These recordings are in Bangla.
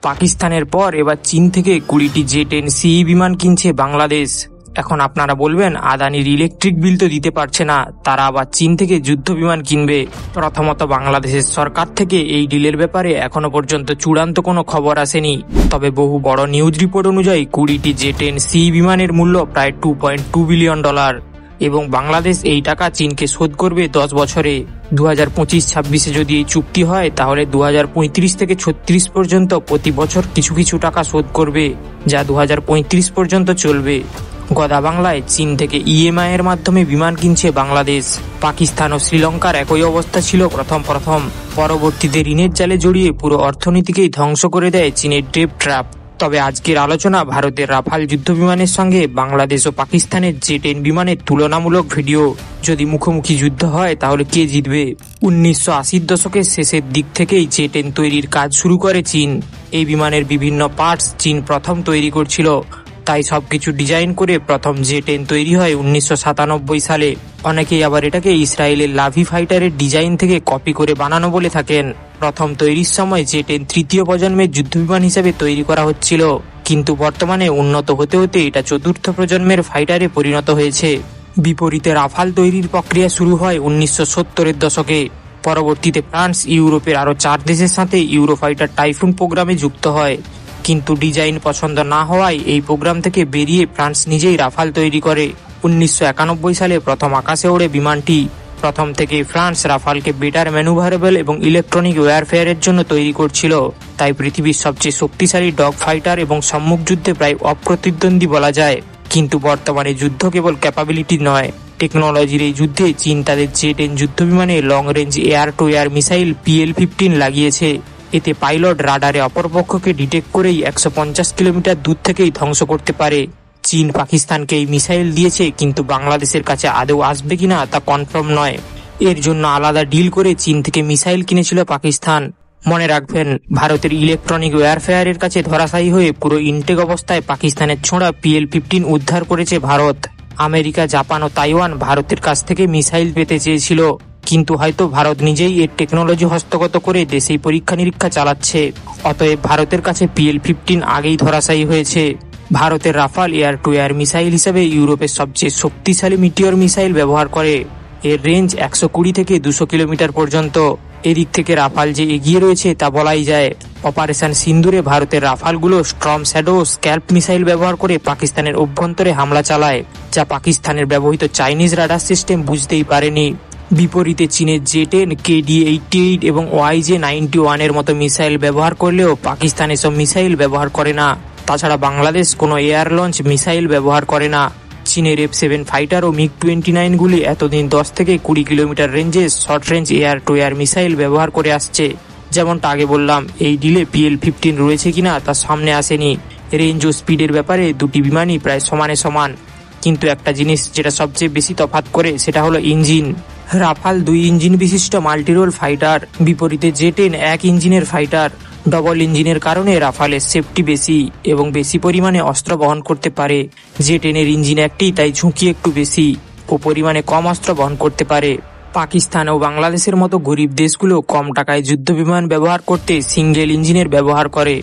পাকিস্তানের পর এবার চীন থেকে 20টি জে-10 বিমান কিনছে বাংলাদেশ। এখন আপনারা বলবেন, আদানির ইলেকট্রিক বিল তো দিতে পারছে না, তারা আবার চীন থেকে যুদ্ধ বিমান কিনবে। প্রথমত, বাংলাদেশের সরকার থেকে এই ডিলের ব্যাপারে এখনো পর্যন্ত চূড়ান্ত কোনো খবর আসেনি। তবে বহু বড় নিউজ রিপোর্ট অনুযায়ী 20টি জে-10 বিমানের মূল্য প্রায় $2.2 বিলিয়ন এবং বাংলাদেশ এই টাকা চীনকে শোধ করবে 10 বছরে। 2025-26 যদি এই চুক্তি হয়, তাহলে 2035 থেকে 36 পর্যন্ত প্রতি বছর কিছু কিছু টাকা শোধ করবে, যা 2035 পর্যন্ত চলবে। গদা বাংলায়, চীন থেকে ইএমআই এর মাধ্যমে বিমান কিনছে বাংলাদেশ। পাকিস্তান ও শ্রীলঙ্কার একই অবস্থা ছিল প্রথম। পরবর্তীতে ঋণের জালে জড়িয়ে পুরো অর্থনীতিকেই ধ্বংস করে দেয় চীনের ডেপ ট্র্যাপ। তবে আজকের আলোচনা ভারতের রাফাল যুদ্ধ বিমানের সঙ্গে বাংলাদেশ ও পাকিস্তানের জে-10 বিমানের তুলনামূলক ভিডিও। যদি মুখোমুখি যুদ্ধ হয়, তাহলে কে জিতবে? 1980-র দশকের শেষের দিক থেকেই জে-10 তৈরির কাজ শুরু করে চীন। এই বিমানের বিভিন্ন পার্টস চীন প্রথম তৈরি করছিল, তাই সবকিছু ডিজাইন করে প্রথম জে-10 তৈরি হয় 1997 সালে। অনেকেই আবার এটাকে ইসরায়েলের লাভি ফাইটারের ডিজাইন থেকে কপি করে বানানো বলে থাকেন। প্রথম তৈরির সময় জে-10 তৃতীয় প্রজন্মের যুদ্ধবিমান হিসেবে তৈরি করা হচ্ছিল, কিন্তু বর্তমানে উন্নত হতে হতে এটা চতুর্থ প্রজন্মের ফাইটারে পরিণত হয়েছে। বিপরীতে রাফাল তৈরির প্রক্রিয়া শুরু হয় 1970-এর দশকে। পরবর্তীতে ফ্রান্স ইউরোপের আরও 4 দেশের সাথে ইউরোফাইটার টাইফুন প্রোগ্রামে যুক্ত হয়, কিন্তু ডিজাইন পছন্দ না হওয়ায় এই প্রোগ্রাম থেকে বেরিয়ে ফ্রান্স নিজেই রাফাল তৈরি করে। 1991 সালে প্রথম আকাশে ওড়ে বিমানটি। প্রথম থেকে ফ্রান্স রাফালকে বেটার ম্যানুভারেবল এবং ইলেকট্রনিক ওয়্যারফেয়ারের জন্য তৈরি করছিল, তাই পৃথিবীর সবচেয়ে শক্তিশালী ডগ ফাইটার এবং সম্মুখ যুদ্ধে প্রায় অপ্রতিদ্বন্দ্বী বলা যায়। কিন্তু বর্তমানে যুদ্ধ কেবল ক্যাপাবিলিটি নয়, টেকনোলজির এই যুদ্ধে চীন তাদের জে-10 যুদ্ধ বিমানে long range air two air missile PL-15 লাগিয়েছে। এতে পাইলট রাডারে অপরপক্ষকে ডিটেক্ট করেই 150 কিলোমিটার দূর থেকেই ধ্বংস করতে পারে। চীন পাকিস্তানকে এই মিসাইল দিয়েছে, কিন্তু বাংলাদেশের কাছে আদৌ আসবে কিনা তা কনফার্ম নয়। এর জন্য আলাদা ডিল করে চীন থেকে মিসাইল কিনেছিল পাকিস্তান। মনে রাখবেন, ভারতের ইলেকট্রনিক ওয়্যারফেয়ারের কাছে ধরাশায়ী হয়ে পুরো ইনটেক অবস্থায় পাকিস্তানের ছোঁড়া PL-15 উদ্ধার করেছে ভারত। আমেরিকা, জাপান ও তাইওয়ান ভারতের কাছ থেকে মিসাইল পেতে চেয়েছিল, কিন্তু হয়তো ভারত নিজেই এর টেকনোলজি হস্তগত করে দেশেই পরীক্ষা নিরীক্ষা চালাচ্ছে। অতএব ভারতের কাছে PL-15 আগেই ধরাশায়ী হয়েছে। ভারতের Rafale air two air missile হিসেবে ইউরোপের সবচেয়ে শক্তিশালী মিটিওর মিসাইল ব্যবহার করে। এর রেঞ্জ 120 থেকে 200 কিলোমিটার পর্যন্ত। এদিক থেকে রাফাল যে এগিয়ে রয়েছে তা বলাই যায়। অপারেশন সিন্দুরে ভারতের রাফালগুলো স্টর্ম শ্যাডো স্ক্যাল্প মিসাইল ব্যবহার করে পাকিস্তানের অভ্যন্তরে হামলা চালায়, যা পাকিস্তানের ব্যবহৃত চাইনিজ রাডার সিস্টেম বুঝতেই পারেনি। বিপরীতে চীনের জে-10, KD-88 এবং YJ-91 এর মতো মিসাইল ব্যবহার করলেও পাকিস্তান এসব মিসাইল ব্যবহার করে না। তাছাড়া বাংলাদেশ কোনো এয়ার লঞ্চ মিসাইল ব্যবহার করে না। চীনের F-7 ফাইটার ও MiG-29 গুলি এতদিন 10 থেকে 20 কিলোমিটার রেঞ্জে short range air two air missile ব্যবহার করে আসছে। যেমনটা আগে বললাম, এই ডিলে PL-15 রয়েছে কিনা তা সামনে আসেনি। রেঞ্জ ও স্পিডের ব্যাপারে দুটি বিমানই প্রায় সমান, কিন্তু একটা জিনিস যেটা সবচেয়ে বেশি তফাৎ করে সেটা হলো ইঞ্জিন। রাফাল 2 ইঞ্জিন বিশিষ্ট মাল্টিরোল ফাইটার, বিপরীতে জে-10 1 ইঞ্জিনের ফাইটার। ডবল ইঞ্জিনের কারণে রাফালের সেফটি বেশি এবং বেশি পরিমাণে অস্ত্র বহন করতে পারে। জে-10 এর ইঞ্জিন একটি, তাই ঝুঁকি একটু বেশি ও পরিমাণে কম অস্ত্র বহন করতে পারে। পাকিস্তান ও বাংলাদেশের মতো গরিব দেশগুলো কম টাকায় যুদ্ধ বিমান ব্যবহার করতে সিঙ্গেল ইঞ্জিনের ব্যবহার করে।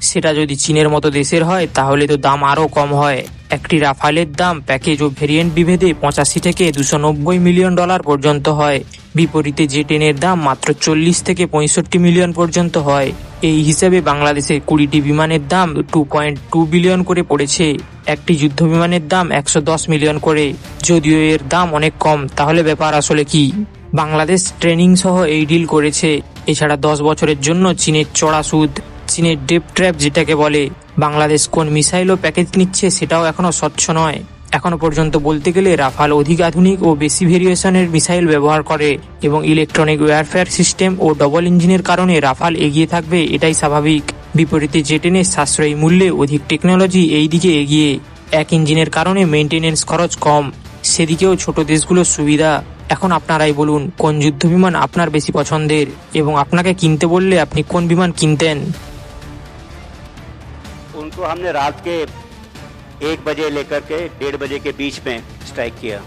সেটা যদি চীনের মতো দেশের হয়, তাহলে তো দাম আরও কম হয়। একটি রাফালের দাম প্যাকেজ ও ভেরিয়েন্ট বিভেদে 85 থেকে $290 মিলিয়ন পর্যন্ত হয়। বিপরীতে জে-10 এর দাম মাত্র 40 থেকে 65 মিলিয়ন পর্যন্ত হয়। এই হিসাবে বাংলাদেশে 20টি বিমানের দাম $2.2 বিলিয়ন করে পড়েছে। একটি যুদ্ধ বিমানের দাম 110 মিলিয়ন করে। যদিও এর দাম অনেক কম, তাহলে ব্যাপার আসলে কি? বাংলাদেশ ট্রেনিং সহ এই ডিল করেছে। এছাড়া 10 বছরের জন্য চীনের চড়া সুদ, চীনের ডেপ ট্র্যাপ যেটাকে বলে। বাংলাদেশ কোন মিসাইল ও প্যাকেজ নিচ্ছে সেটাও এখনো স্বচ্ছ নয়। এখনো পর্যন্ত বলতে গেলে রাফাল অধিক আধুনিক ও বেশি ভেরিয়েশনের মিসাইল ব্যবহার করে এবং ইলেকট্রনিক ওয়্যারফেয়ার সিস্টেম ও ডবল ইঞ্জিনের কারণে রাফাল এগিয়ে থাকবে, এটাই স্বাভাবিক। বিপরীতে জে-10 এর সাশ্রয়ী মূল্যে অধিক টেকনোলজি এই দিকে এগিয়ে। 1 ইঞ্জিনের কারণে মেইনটেনেন্স খরচ কম, সেদিকেও ছোট দেশগুলোর সুবিধা। এখন আপনারাই বলুন, কোন যুদ্ধ বিমান আপনার বেশি পছন্দের এবং আপনাকে কিনতে বললে আপনি কোন বিমান কিনতেন? उनको हमने रात के 1 बजे लेकर के 1:30 बजे के बीच में स्ट्राइक किया।